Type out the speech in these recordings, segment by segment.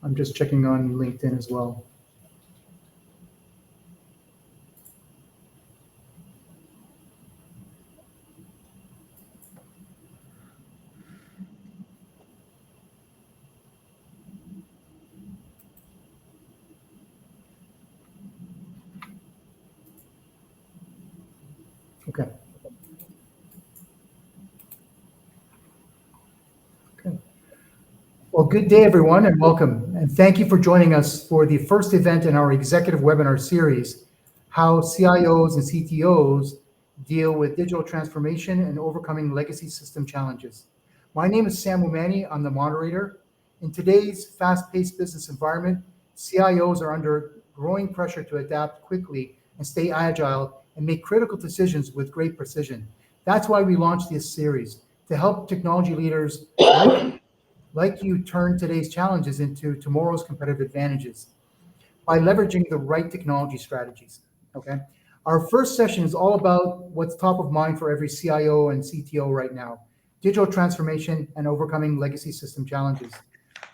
I'm just checking on LinkedIn as well. Okay. Okay. Well, good day, everyone, and welcome. And thank you for joining us for the first event in our executive webinar series, How CIOs and CTOs Deal with Digital Transformation and Overcoming Legacy System Challenges. My name is Sam Umani. I'm the moderator. In today's fast-paced business environment, CIOs are under growing pressure to adapt quickly and stay agile and make critical decisions with great precision. That's why we launched this series, to help technology leaders like you turn today's challenges into tomorrow's competitive advantages by leveraging the right technology strategies. Okay. Our first session is all about what's top of mind for every CIO and CTO right now: digital transformation and overcoming legacy system challenges.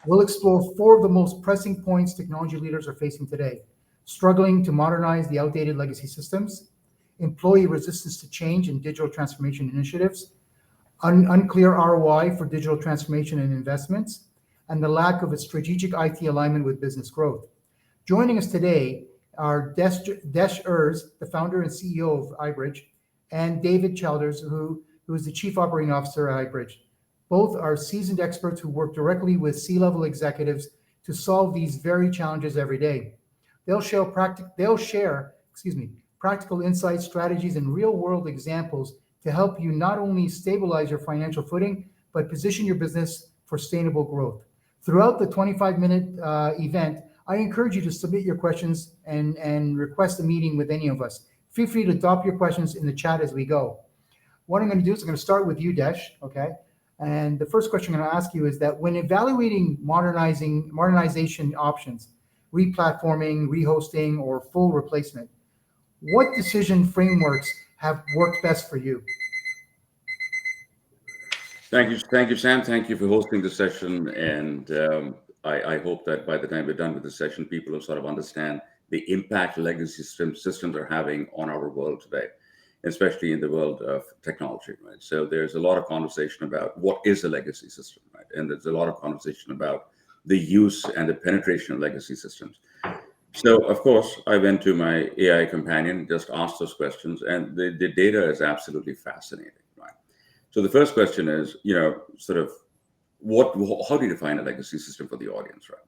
We'll explore four of the most pressing points technology leaders are facing today: struggling to modernize the outdated legacy systems, employee resistance to change in digital transformation initiatives, unclear ROI for digital transformation and investments, and the lack of a strategic IT alignment with business growth. Joining us today are Desh Urs, the founder and CEO of iBridge, and David Childers, who is the Chief Operating Officer at iBridge. Both are seasoned experts who work directly with C-level executives to solve these very challenges every day. They'll share practical insights, strategies, and real-world examples to help you not only stabilize your financial footing, but position your business for sustainable growth. Throughout the 25-minute event, I encourage you to submit your questions and request a meeting with any of us. Feel free to drop your questions in the chat as we go. What I'm going to do is I'm going to start with you, Desh, okay? And the first question I'm going to ask you is that when evaluating modernization options, replatforming, rehosting, or full replacement, what decision frameworks have worked best for you? Thank you, Sam. Thank you for hosting the session. And I hope that by the time we're done with the session, people will sort of understand the impact legacy systems are having on our world today, especially in the world of technology, right? So there's a lot of conversation about what is a legacy system, right? And there's a lot of conversation about the use and the penetration of legacy systems. So, of course, I went to my AI companion, just asked those questions, and the data is absolutely fascinating, right? So the first question is, sort of how do you define a legacy system for the audience, right?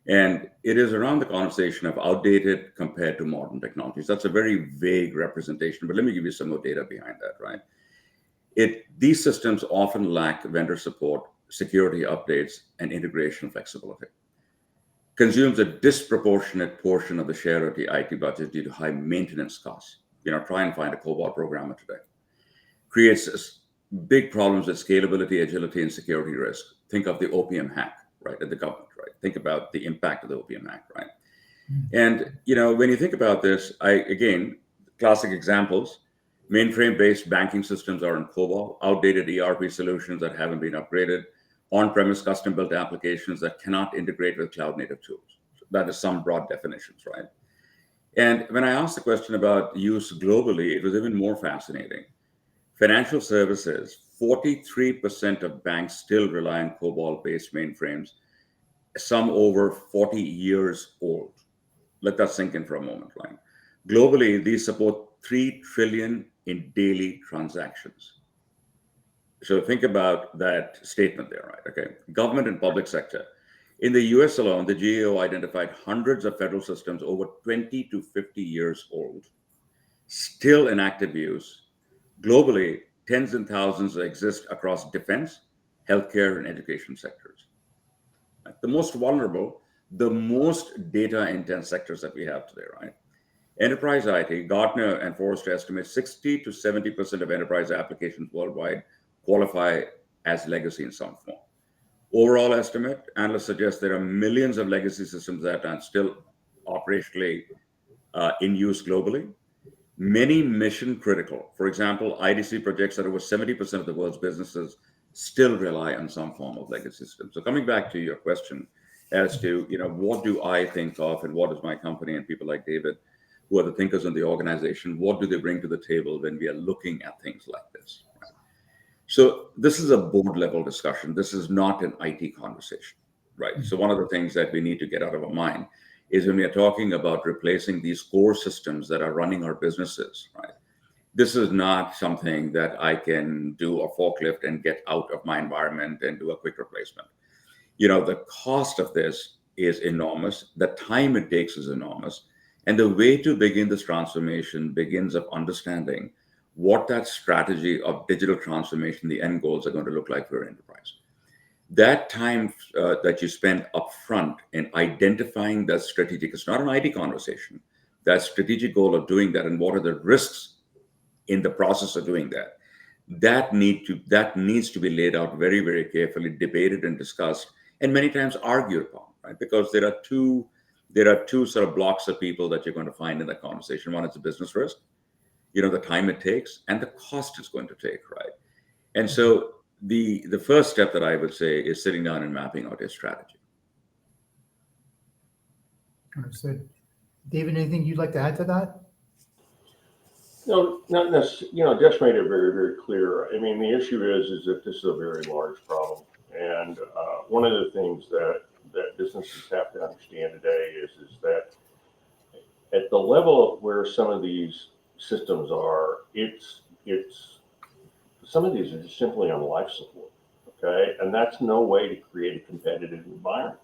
And it is around the conversation of outdated compared to modern technologies. That's a very vague representation, but let me give you some more data behind that, right? These systems often lack vendor support, security updates, and integration flexibility. Consumes a disproportionate portion of the share of the IT budget due to high maintenance costs. Try and find a COBOL programmer today. Creates big problems with scalability, agility, and security risk. Think of the opium hack, right, at the government, right? Think about the impact of the opium hack, right? And, when you think about this, again, classic examples, mainframe-based banking systems are in COBOL, outdated ERP solutions that haven't been upgraded, on-premise custom-built applications that cannot integrate with cloud-native tools. So that is some broad definitions, right? And when I asked the question about use globally, it was even more fascinating. Financial services, 43% of banks still rely on COBOL-based mainframes, some over 40 years old. Let that sink in for a moment, right? Globally, these support 3 trillion in daily transactions. So think about that statement there, right? Okay. Government and public sector. In the US alone, the GAO identified hundreds of federal systems over 20 to 50 years old, still in active use. Globally, tens and thousands exist across defense, healthcare, and education sectors. The most vulnerable, the most data-intense sectors that we have today, right? Enterprise IT, Gartner and Forrester estimate 60 to 70% of enterprise applications worldwide qualify as legacy in some form. Overall estimate, analysts suggest there are millions of legacy systems that are still operationally in use globally. Many mission critical. For example, IDC projects that over 70% of the world's businesses still rely on some form of legacy system. So coming back to your question, as to, what do I think of and what is my company and people like David, who are the thinkers in the organization, what do they bring to the table when we are looking at things like this? Right? So this is a board level discussion. This is not an IT conversation, right? So one of the things that we need to get out of our mind is when we are talking about replacing these core systems that are running our businesses, right? This is not something that I can do a forklift and get out of my environment and do a quick replacement. The cost of this is enormous. The time it takes is enormous. And the way to begin this transformation begins of understanding what that strategy of digital transformation, the end goals are going to look like for your enterprise. That time that you spend upfront in identifying that strategic, it's not an IT conversation, that strategic goal of doing that and what are the risks in the process of doing that. That needs to be laid out very, very carefully, debated and discussed, and many times argued upon, right? Because there are two sort of blocks of people that you're going to find in that conversation. One is the business risk, the time it takes, and the cost it's going to take, right? And so the first step that I would say is sitting down and mapping out a strategy. Understood. David, anything you'd like to add to that? No, not necessarily. Jeff made it very, very clear. I mean, the issue is that this is a very large problem, and one of the things that businesses have to understand today is that at the level of where some of these systems are, it's some of these are just simply on life support. Okay, and that's no way to create a competitive environment.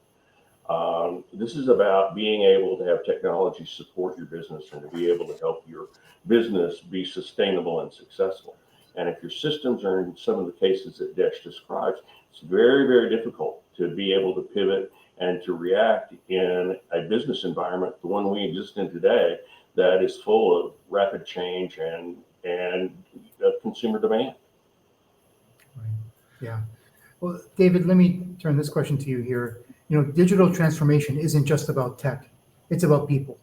This is about being able to have technology support your business and to be able to help your business be sustainable and successful. And if your systems are in some of the cases that Desh describes, it's very, very difficult to be able to pivot and to react in a business environment, the one we exist in today, that is full of rapid change and consumer demand. Right. Yeah. Well, David, let me turn this question to you here. Digital transformation isn't just about tech, it's about people.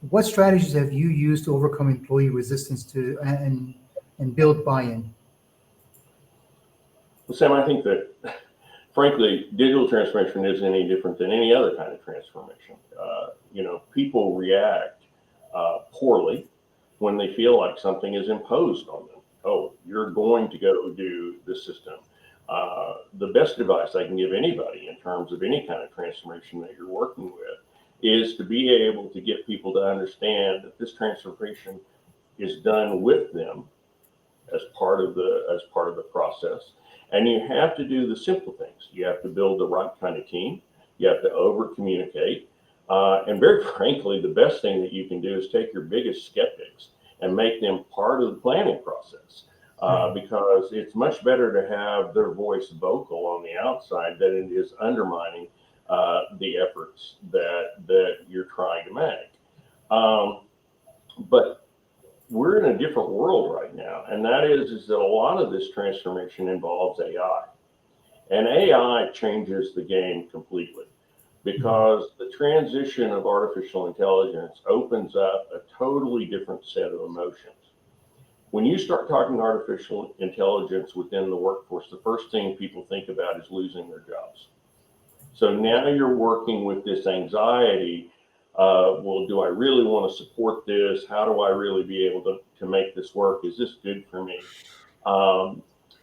What strategies have you used to overcome employee resistance to and build buy-in? Well, Sam, I think that, frankly, digital transformation isn't any different than any other kind of transformation. People react poorly when they feel like something is imposed on them. Oh, you're going to go do this system. The best advice I can give anybody in terms of any kind of transformation that you're working with is to be able to get people to understand that this transformation is done with them as part of the process. And you have to do the simple things. You have to build the right kind of team. You have to over communicate. And very frankly, the best thing that you can do is take your biggest skeptics and make them part of the planning process. Because it's much better to have their voice vocal on the outside than it is undermining the efforts that you're trying to make. But we're in a different world right now, and that is that a lot of this transformation involves AI. And AI changes the game completely because the transition of artificial intelligence opens up a totally different set of emotions. When you start talking artificial intelligence within the workforce, the first thing people think about is losing their jobs. So now you're working with this anxiety. Well, do I really want to support this? How do I really be able to make this work? Is this good for me?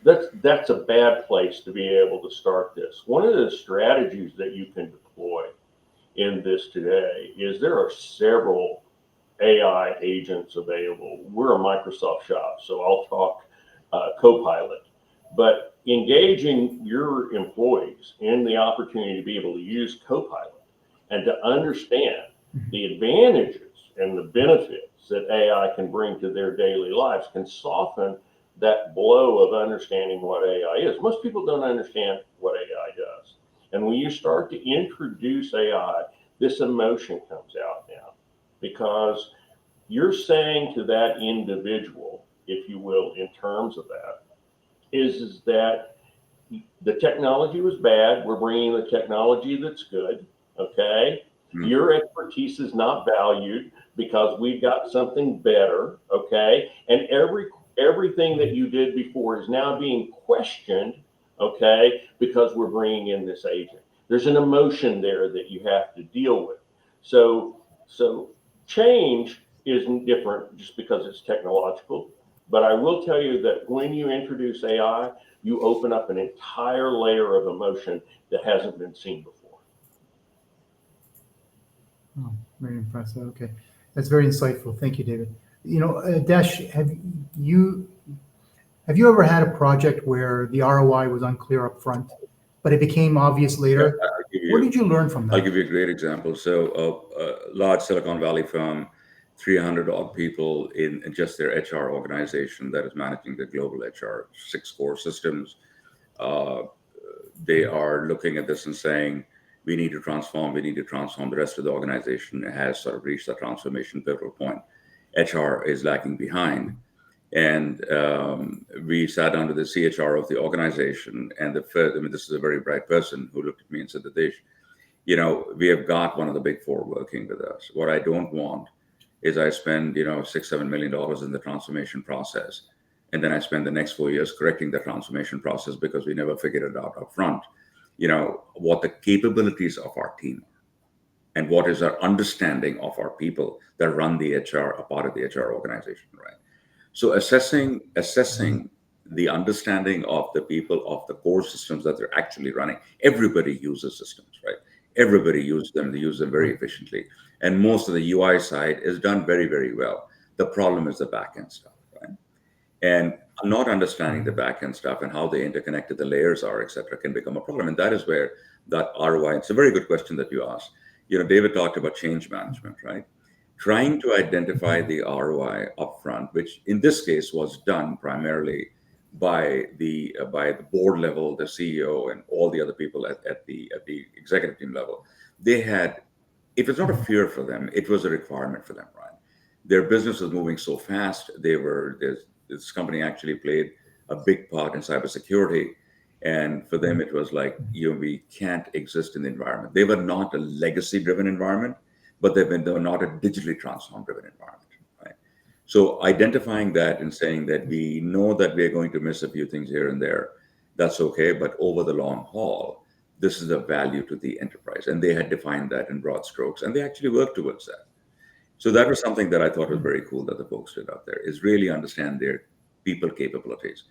That's a bad place to be able to start this. One of the strategies that you can deploy in this today is there are several AI agents available. We're a Microsoft shop, so I'll talk Copilot. But engaging your employees in the opportunity to be able to use Copilot and to understand the advantages and the benefits that AI can bring to their daily lives can soften that blow of understanding what AI is. Most people don't understand what AI does. And when you start to introduce AI, this emotion comes out now because you're saying to that individual, if you will, in terms of that, is that the technology was bad. We're bringing the technology that's good. Okay. Your expertise is not valued because we've got something better. Okay. And everything that you did before is now being questioned. Okay. Because we're bringing in this agent. There's an emotion there that you have to deal with. So change isn't different just because it's technological. But I will tell you that when you introduce AI, you open up an entire layer of emotion that hasn't been seen before. Oh, very impressive. Okay, that's very insightful. Thank you, David. Dash, have you ever had a project where the ROI was unclear up front, but it became obvious Yeah, later? What did you learn from I'll that? give you a great example. So, a large Silicon Valley firm, 300 odd people in just their HR organization that is managing the global HR, 6 core systems. Uh, they are looking at this and saying, we need to transform, we need to transform. The rest of the organization has sort of reached the transformation pivotal point. HR is lagging behind. And we sat down to the CHR of the organization, and this is a very bright person who looked at me and said, Dish, we have got one of the big four working with us. What I don't want is I spend, $6-7 million in the transformation process, and then I spend the next 4 years correcting the transformation process because we never figured it out up front. What the capabilities of our team are, and what is our understanding of our people that run the HR, a part of the HR organization, right? So assessing the understanding of the people of the core systems that they're actually running. Everybody uses systems, right? Everybody uses them. They use them very efficiently, and most of the UI side is done very, very well. The problem is the backend stuff, right? And not understanding the backend stuff and how they interconnected the layers are, et cetera, can become a problem. And that is where that ROI. It's a very good question that you asked. David talked about change management, right? Trying to identify the ROI upfront, which in this case was done primarily by the board level, the CEO, and all the other people at the executive team level. They had, if it's not a fear for them, it was a requirement for them, right? Their business was moving so fast. This company actually played a big part in cybersecurity. And for them, it was like, we can't exist in the environment. They were not a legacy driven environment, but they were not a digitally transformed driven environment, right? So identifying that and saying that we know that we're going to miss a few things here and there, that's okay. But over the long haul, this is a value to the enterprise. And they had defined that in broad strokes, and they actually worked towards that. So that was something that I thought was very cool that the folks did out there, is really understand their people capabilities.